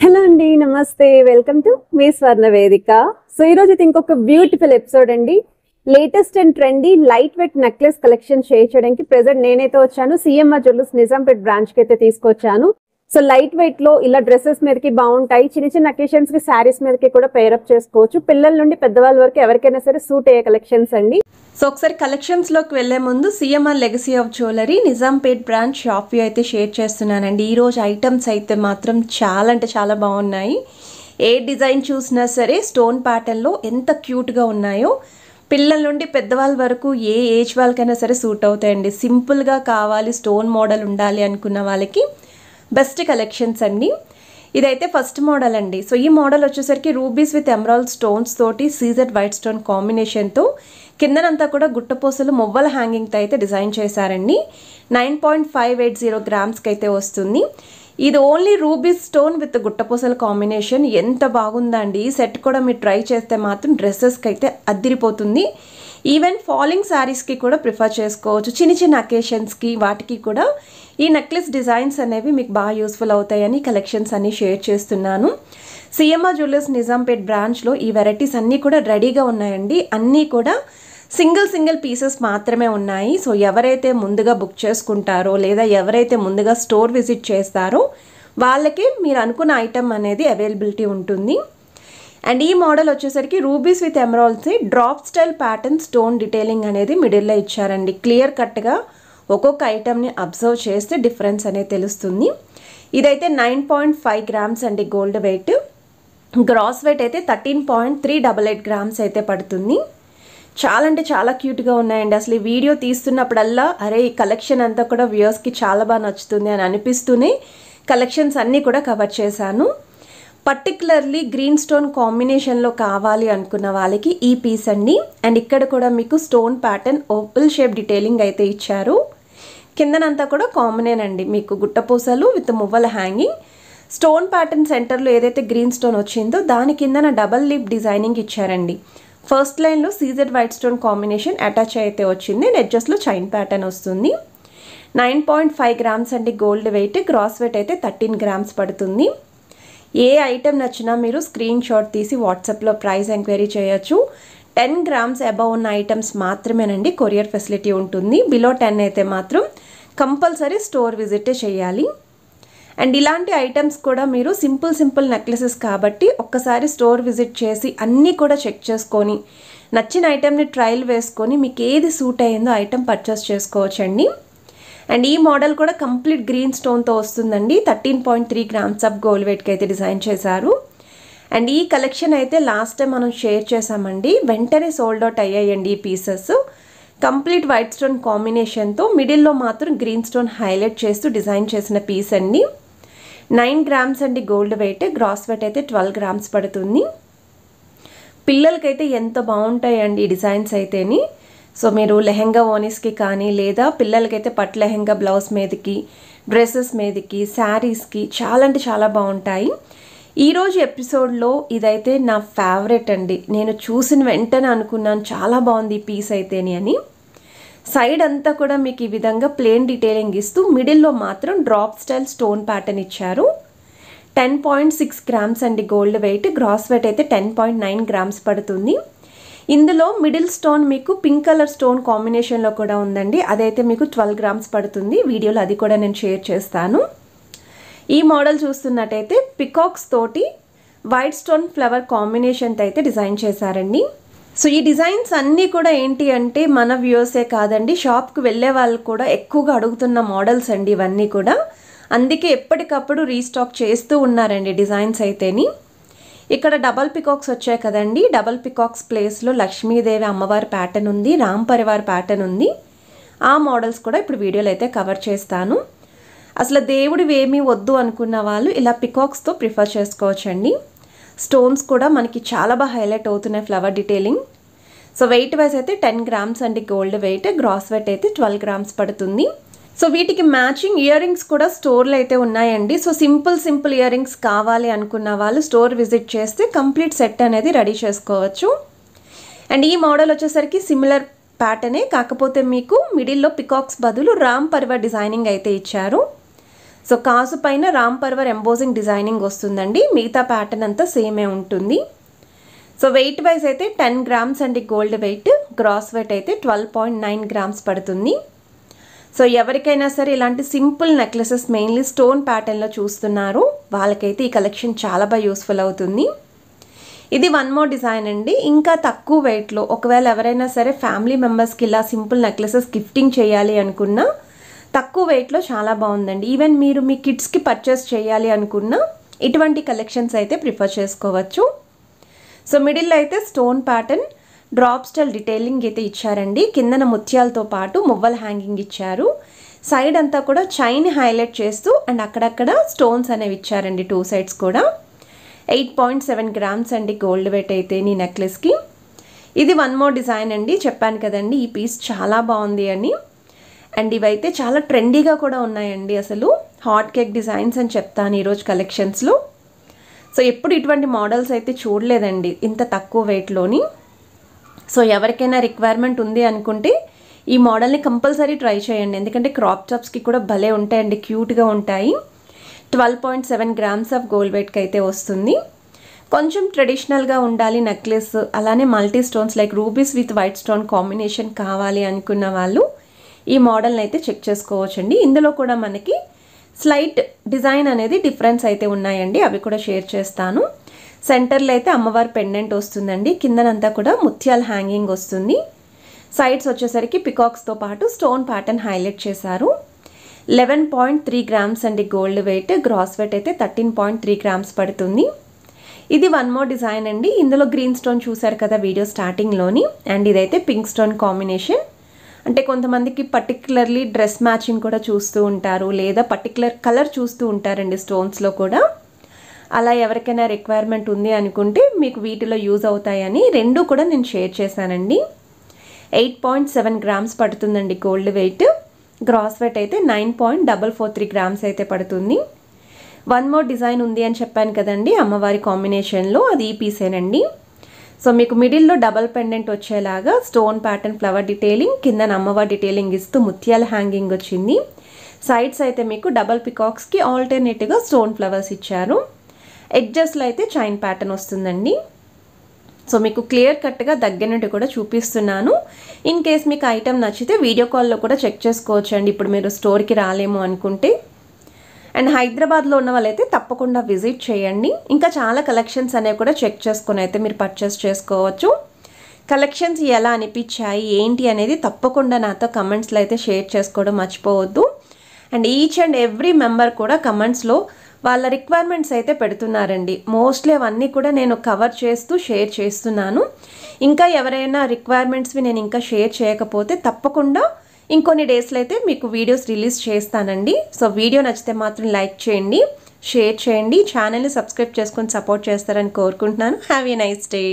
Hello అండి, నమస్తే. Welcome to me స్వర్ణ వేదిక. సో ఈ రోజు ఇంకొక బ్యూటిఫుల్ ఎపిసోడ్ అండి. Latest and trendy light weight necklace collection share చేయడానికి ప్రెసెంట్ నేనైతే వచ్చాను సిఎంఆర్ జ్యువెలర్స్ నిజాంపేట్ బ్రాంచ్ కి అయితే తీసుకొచ్చాను. సో లైట్ వెయిట్ లో ఇలా డ్రెస్సెస్ మీదకి బాగుంటాయి. చిన్న చిన్న అకేషన్స్ కి శారీస్ మీదకి కూడా పేరప్ చేసుకోవచ్చు. పిల్లల నుండి పెద్దవాళ్ళ వరకు ఎవరికైనా సరే సూట్ అయ్యే కలెక్షన్స్ అండి. సో ఒకసారి కలెక్షన్స్లోకి వెళ్లే ముందు CMR legacy of jewellery Nizampet branch shop view అయితే షేర్ చేస్తున్నానండి. ఈరోజు ఐటమ్స్ అయితే మాత్రం చాలా అంటే చాలా బాగున్నాయి. ఏ డిజైన్ చూసినా సరే స్టోన్ ప్యాటర్న్లో ఎంత క్యూట్గా ఉన్నాయో పిల్లల నుండి పెద్దవాళ్ళ వరకు ఏ ఏజ్ వాళ్ళకైనా సరే సూట్ అవుతాయండి. సింపుల్గా కావాలి, స్టోన్ మోడల్ ఉండాలి అనుకున్న వాళ్ళకి బెస్ట్ కలెక్షన్స్ అండి. ఇదైతే ఫస్ట్ మోడల్ అండి. సో ఈ మోడల్ వచ్చేసరికి రూబీస్ విత్ ఎమరాల్డ్ స్టోన్స్ తోటి సీజెడ్ వైట్ స్టోన్ కాంబినేషన్తో కిందనంతా కూడా గుట్టపూసలు మువ్వల హ్యాంగింగ్తో అయితే డిజైన్ చేశారండి. 9.580 గ్రామ్స్కి అయితే వస్తుంది. ఇది ఓన్లీ రూబీస్ స్టోన్ విత్ గుట్టపూసల కాంబినేషన్. ఎంత బాగుందండి. ఈ సెట్ కూడా మీరు ట్రై చేస్తే మాత్రం డ్రెస్సెస్కి అయితే అద్దిరిపోతుంది. ఈవెన్ ఫాలింగ్ శారీస్కి కూడా ప్రిఫర్ చేసుకోవచ్చు. చిన్న చిన్న అకేషన్స్కి వాటికి కూడా ఈ నెక్లెస్ డిజైన్స్ అనేవి మీకు బాగా యూస్ఫుల్ అవుతాయని కలెక్షన్స్ అన్నీ షేర్ చేస్తున్నాను. సిఎంఆర్ జ్యువెలర్స్ నిజాంపేట్ బ్రాంచ్లో ఈ వెరైటీస్ అన్నీ కూడా రెడీగా ఉన్నాయండి. అన్నీ కూడా సింగిల్ పీసెస్ మాత్రమే ఉన్నాయి. సో ఎవరైతే ముందుగా బుక్ చేసుకుంటారో లేదా ఎవరైతే ముందుగా స్టోర్ విజిట్ చేస్తారో వాళ్ళకి మీరు అనుకున్న ఐటమ్ అనేది అవైలబిలిటీ ఉంటుంది. అండ్ ఈ మోడల్ వచ్చేసరికి rubies with emeralds drop style pattern stone detailing అనేది మిడిల్లో ఇచ్చారండి. క్లియర్ కట్గా ఒక్కొక్క ఐటమ్ని అబ్జర్వ్ చేస్తే డిఫరెన్స్ అనేది తెలుస్తుంది. ఇదైతే 9.5 గ్రామ్స్ అండి గోల్డ్ వెయిట్. గ్రాస్ వెయిట్ అయితే 13.388 గ్రామ్స్ అయితే పడుతుంది. చాలా అంటే చాలా క్యూట్గా ఉన్నాయండి. అసలు ఈ వీడియో తీస్తున్నప్పుడల్లా అరే ఈ కలెక్షన్ అంతా కూడా వ్యూయర్స్కి చాలా బాగా నచ్చుతుంది అని అనిపిస్తూనే కలెక్షన్స్ అన్నీ కూడా కవర్ చేశాను. పర్టికులర్లీ గ్రీన్ స్టోన్ కాంబినేషన్లో కావాలి అనుకున్న వాళ్ళకి ఈ పీస్ అండి. అండ్ ఇక్కడ కూడా మీకు stone pattern oval shape detailing అయితే ఇచ్చారు. కిందనంతా కూడా కాంబినేనండి, మీకు గుట్టపూసలు with Muvvala hanging. Stone pattern సెంటర్లో ఏదైతే గ్రీన్ స్టోన్ వచ్చిందో దాని కిందన డబల్ లీప్ డిజైనింగ్ ఇచ్చారండి. ఫస్ట్ లైన్లో CZ white stone combination attach అయితే వచ్చింది. ఎడ్జెస్లో చైన్ ప్యాటర్న్ వస్తుంది. 9.5 గ్రామ్స్ అండి గోల్డ్ వెయిట్. గ్రాస్ వెయిట్ అయితే 13 గ్రామ్స్ పడుతుంది. ఏ ఐటెం నచ్చినా మీరు స్క్రీన్ షాట్ తీసి వాట్సాప్లో ప్రైస్ ఎంక్వైరీ చేయొచ్చు. 10 గ్రామ్స్ అబవ్ ఉన్న ఐటమ్స్ మాత్రమేనండి కొరియర్ ఫెసిలిటీ ఉంటుంది. బిలో 10 అయితే మాత్రం కంపల్సరీ స్టోర్ విజిటే చేయాలి. అండ్ ఇలాంటి ఐటమ్స్ కూడా మీరు సింపుల్ నెక్లెసెస్ కాబట్టి ఒక్కసారి స్టోర్ విజిట్ చేసి అన్నీ కూడా చెక్ చేసుకొని నచ్చిన ఐటెంని ట్రయల్ వేసుకొని మీకు ఏది సూట్ అయ్యిందో ఐటెం పర్చేస్ చేసుకోవచ్చండి. అండ్ ఈ మోడల్ కూడా కంప్లీట్ గ్రీన్ స్టోన్తో వస్తుందండి. 13.3 గ్రామ్స్ ఆఫ్ గోల్డ్ వెయిట్కి అయితే డిజైన్ చేశారు. అండ్ ఈ కలెక్షన్ అయితే లాస్ట్ టైం మనం షేర్ చేసామండి. వెంటనే సోల్డ్ అవుట్ అయ్యాయండి ఈ పీసెస్. కంప్లీట్ వైట్ స్టోన్ కాంబినేషన్తో మిడిల్లో మాత్రం గ్రీన్ స్టోన్ హైలైట్ చేస్తూ డిజైన్ చేసిన పీస్ అండి. 9 గ్రామ్స్ అండి గోల్డ్ వెయిట్. గ్రాస్ వెయిట్ అయితే 12 గ్రామ్స్ పడుతుంది. పిల్లలకైతే ఎంత బాగుంటాయండి ఈ డిజైన్స్ అయితేని. సో మీరు లెహెంగా ఓనీస్కి కానీ లేదా పిల్లలకైతే పట్టు లెహెంగా బ్లౌజ్ మీదకి, డ్రెస్సెస్ మీదకి, శారీస్కి చాలా అంటే చాలా బాగుంటాయి. ఈరోజు ఎపిసోడ్లో ఇదైతే నా ఫేవరెట్ అండి. నేను చూసిన వెంటనే అనుకున్నాను చాలా బాగుంది ఈ పీస్ అయితేని అని. సైడ్ అంతా కూడా మీకు ఈ విధంగా ప్లెయిన్ డీటెయిలింగ్ ఇస్తూ మిడిల్లో మాత్రం డ్రాప్ స్టైల్ స్టోన్ ప్యాటర్న్ ఇచ్చారు. 10.6 గ్రామ్స్ అండి గోల్డ్ వెయిట్. గ్రాస్ వెయిట్ అయితే 10.9 గ్రామ్స్ పడుతుంది. ఇందులో మిడిల్ స్టోన్ మీకు పింక్ కలర్ స్టోన్ కాంబినేషన్లో కూడా ఉందండి. అదైతే మీకు 12 గ్రామ్స్ పడుతుంది. వీడియోలో అది కూడా నేను షేర్ చేస్తాను. ఈ మోడల్ చూస్తున్నట్టయితే పికాక్స్ తోటి వైట్ స్టోన్ ఫ్లవర్ కాంబినేషన్తో అయితే డిజైన్ చేశారండి. సో ఈ డిజైన్స్ అన్నీ కూడా ఏంటి అంటే మన వ్యూవర్సే కాదండి, షాప్కి వెళ్ళే వాళ్ళు కూడా ఎక్కువగా అడుగుతున్న మోడల్స్ అండి ఇవన్నీ కూడా. అందుకే ఎప్పటికప్పుడు రీస్టాక్ చేస్తూ ఉన్నారండి డిజైన్స్ అయితేని. ఇక్కడ డబల్ పికాక్స్ వచ్చాయి కదండి. డబల్ పికాక్స్ ప్లేస్లో లక్ష్మీదేవి అమ్మవారి ప్యాటర్న్ ఉంది, రామ్ పరివార్ ప్యాటర్న్ ఉంది. ఆ మోడల్స్ కూడా ఇప్పుడు వీడియోలో అయితే కవర్ చేస్తాను. అసలు దేవుడివి ఏమీ వద్దు అనుకున్న వాళ్ళు ఇలా పికాక్స్తో ప్రిఫర్ చేసుకోవచ్చండి. స్టోన్స్ కూడా మనకి చాలా బాగా హైలైట్ అవుతున్నాయి, flower detailing. So wait wise అయితే 10 గ్రామ్స్ అండి గోల్డ్ వెయిట్. గ్రాస్ వెయిట్ అయితే 12 గ్రామ్స్ పడుతుంది. సో వీటికి మ్యాచింగ్ ఇయర్ రింగ్స్ కూడా స్టోర్లో అయితే ఉన్నాయండి. సో సింపుల్ ఇయర్ రింగ్స్ కావాలి అనుకున్న వాళ్ళు స్టోర్ విజిట్ చేస్తే కంప్లీట్ సెట్ అనేది రెడీ చేసుకోవచ్చు. అండ్ ఈ మోడల్ వచ్చేసరికి సిమిలర్ ప్యాటర్నే, కాకపోతే మీకు మిడిల్లో పికాక్స్ బదులు రామ్ పరివార్ డిజైనింగ్ అయితే ఇచ్చారు. సో కాసు పైన రామ్ పర్వర్ ఎంబోజింగ్ డిజైనింగ్ వస్తుందండి. మిగతా ప్యాటర్న్ అంతా సేమే ఉంటుంది. సో వెయిట్ వైజ్ అయితే 10 గ్రామ్స్ అండి గోల్డ్ వెయిట్. గ్రాస్ వెయిట్ అయితే 12.9 గ్రామ్స్ పడుతుంది. సో ఎవరికైనా సరే ఇలాంటి సింపుల్ నెక్లెసెస్ మెయిన్లీ స్టోన్ ప్యాటర్న్లో చూస్తున్నారు వాళ్ళకైతే ఈ కలెక్షన్ చాలా బాగా యూస్ఫుల్ అవుతుంది. ఇది వన్ మోర్ డిజైన్ అండి. ఇంకా తక్కువ వెయిట్లో ఒకవేళ ఎవరైనా సరే ఫ్యామిలీ మెంబర్స్కి ఇలా సింపుల్ నెక్లెసెస్ గిఫ్టింగ్ చేయాలి అనుకున్నా తక్కువ వెయిట్లో చాలా బాగుందండి. ఈవెన్ మీరు మీ కిడ్స్కి పర్చేస్ చేయాలి అనుకున్నా ఇటువంటి కలెక్షన్స్ అయితే ప్రిఫర్ చేసుకోవచ్చు. సో మిడిల్లో అయితే stone pattern drop style detailing అయితే ఇచ్చారండి. కిందన ముత్యాలతో పాటు మువ్వల హ్యాంగింగ్ ఇచ్చారు. సైడ్ అంతా కూడా చైన్ హైలైట్ చేస్తూ అండ్ అక్కడక్కడ స్టోన్స్ అనేవి ఇచ్చారండి 2 సైడ్స్ కూడా. 8.7 గ్రామ్స్ అండి గోల్డ్ వెయిట్ అయితే ఈ నెక్లెస్కి. ఇది వన్ మోర్ డిజైన్ అండి. చెప్పాను కదండి ఈ పీస్ చాలా బాగుంది అని. అండ్ ఇవైతే చాలా ట్రెండీగా కూడా ఉన్నాయండి. అసలు హాట్ కేక్ డిజైన్స్ అని చెప్తాను ఈరోజు కలెక్షన్స్లో. సో ఎప్పుడు ఇటువంటి మోడల్స్ అయితే చూడలేదండి ఇంత తక్కువ వెయిట్లోని. సో ఎవరికైనా రిక్వైర్మెంట్ ఉంది అనుకుంటే ఈ మోడల్ని కంపల్సరీ ట్రై చేయండి. ఎందుకంటే క్రాప్ టాప్స్కి కూడా భలే ఉంటాయండి, క్యూట్గా ఉంటాయి. 12.7 గ్రామ్స్ ఆఫ్ గోల్డ్ వెయిట్కి అయితే వస్తుంది. కొంచెం ట్రెడిషనల్గా ఉండాలి నెక్లెస్, అలానే multi stones like rubies with white stone combination కావాలి అనుకున్న వాళ్ళు ఈ మోడల్ని అయితే చెక్ చేసుకోవచ్చండి. ఇందులో కూడా మనకి స్లైట్ డిజైన్ అనేది డిఫరెన్స్ అయితే ఉన్నాయండి, అవి కూడా షేర్ చేస్తాను. సెంటర్లో అయితే అమ్మవారి పెండెంట్ వస్తుందండి. కిందనంతా కూడా ముత్యాల హ్యాంగింగ్ వస్తుంది. సైడ్స్ వచ్చేసరికి పికాక్స్తో పాటు స్టోన్ ప్యాటర్న్ హైలైట్ చేశారు. 11.3 గ్రామ్స్ అండి గోల్డ్ వెయిట్. గ్రాస్ వెయిట్ అయితే 13.3 గ్రామ్స్ పడుతుంది. ఇది వన్ మోర్ డిజైన్ అండి. ఇందులో గ్రీన్ స్టోన్ చూసారు కదా వీడియో స్టార్టింగ్లోని. అండ్ ఇదైతే పింక్ స్టోన్ కాంబినేషన్. అంటే కొంతమందికి పర్టికులర్లీ డ్రెస్ మ్యాచింగ్ కూడా చూస్తూ ఉంటారు, లేదా పర్టికులర్ కలర్ చూస్తూ ఉంటారండి స్టోన్స్లో కూడా. అలా ఎవరికైనా రిక్వైర్మెంట్ ఉంది అనుకుంటే మీకు వీటిలో యూజ్ అవుతాయని రెండు కూడా నేను షేర్ చేశానండి. 8.7 గ్రామ్స్ పడుతుందండి గోల్డ్ వెయిట్. గ్రాస్ వెయిట్ అయితే 9.443 గ్రామ్స్ అయితే పడుతుంది. వన్ మోర్ డిజైన్ ఉంది అని చెప్పాను కదండి అమ్మవారి కాంబినేషన్లో, అది ఈ పీసేనండి. సో మీకు మిడిల్లో డబల్ పెండెంట్ వచ్చేలాగా స్టోన్ ప్యాటర్న్ ఫ్లవర్ డీటెయిలింగ్, కింద అమ్మవారి డీటెయిలింగ్ ఇస్తూ ముత్యాల హ్యాంగింగ్ వచ్చింది. సైడ్స్ అయితే మీకు డబల్ పికాక్స్కి ఆల్టర్నేటివ్గా స్టోన్ ఫ్లవర్స్ ఇచ్చారు. ఎడ్జస్ట్లో అయితే చైన్ ప్యాటర్న్ వస్తుందండి. సో మీకు క్లియర్ కట్గా దగ్గర నుండి కూడా చూపిస్తున్నాను. ఇన్ కేస్ మీకు ఐటెం నచ్చితే వీడియో కాల్లో కూడా చెక్ చేసుకోవచ్చు అండి, ఇప్పుడు మీరు స్టోర్కి రాలేము అనుకుంటే. అండ్ హైదరాబాద్లో ఉన్న వాళ్ళైతే తప్పకుండా విజిట్ చేయండి. ఇంకా చాలా కలెక్షన్స్ అనేవి కూడా చెక్ చేసుకుని అయితే మీరు పర్చేస్ చేసుకోవచ్చు. కలెక్షన్స్ ఎలా అనిపించాయి ఏంటి అనేది తప్పకుండా నాతో కమెంట్స్లో అయితే షేర్ చేసుకోవడం మర్చిపోవద్దు. And each and every member కూడా కమెంట్స్లో వాళ్ళ రిక్వైర్మెంట్స్ అయితే పెడుతున్నారండి. మోస్ట్లీ అవన్నీ కూడా నేను కవర్ చేస్తూ షేర్ చేస్తున్నాను. ఇంకా ఎవరైనా రిక్వైర్మెంట్స్వి నేను ఇంకా షేర్ చేయకపోతే తప్పకుండా ఇంకొన్ని డేస్లో అయితే మీకు వీడియోస్ రిలీజ్ చేస్తానండి. సో వీడియో నచ్చితే మాత్రం లైక్ చేయండి, షేర్ చేయండి, ఛానల్ని సబ్స్క్రైబ్ చేసుకొని సపోర్ట్ చేస్తారని కోరుకుంటున్నాను. Have a nice day.